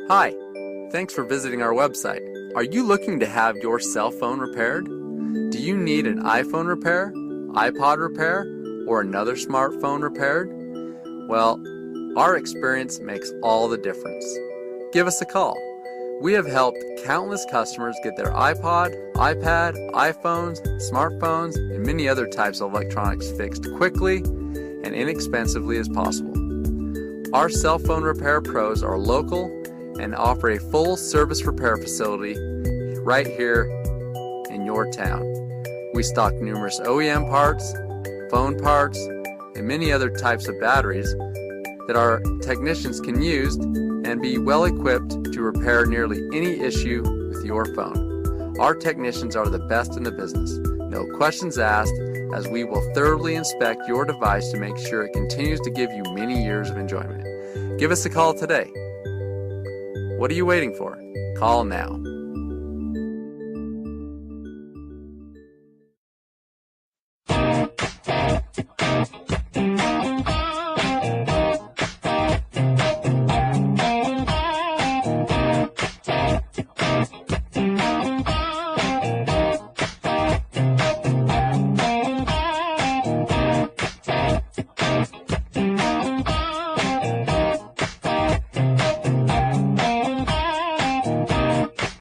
Hi, thanks for visiting our website. Are you looking to have your cell phone repaired? Do you need an iPhone repair, iPod repair, or another smartphone repaired? Well, our experience makes all the difference. Give us a call. We have helped countless customers get their iPod, iPad, iPhones, smartphones, and many other types of electronics fixed quickly and inexpensively as possible. Our cell phone repair pros are local and offer a full service repair facility right here in your town. We stock numerous OEM parts, phone parts, and many other types of batteries that our technicians can use and be well equipped to repair nearly any issue with your phone. Our technicians are the best in the business. No questions asked, as we will thoroughly inspect your device to make sure it continues to give you many years of enjoyment. Give us a call today. What are you waiting for? Call now.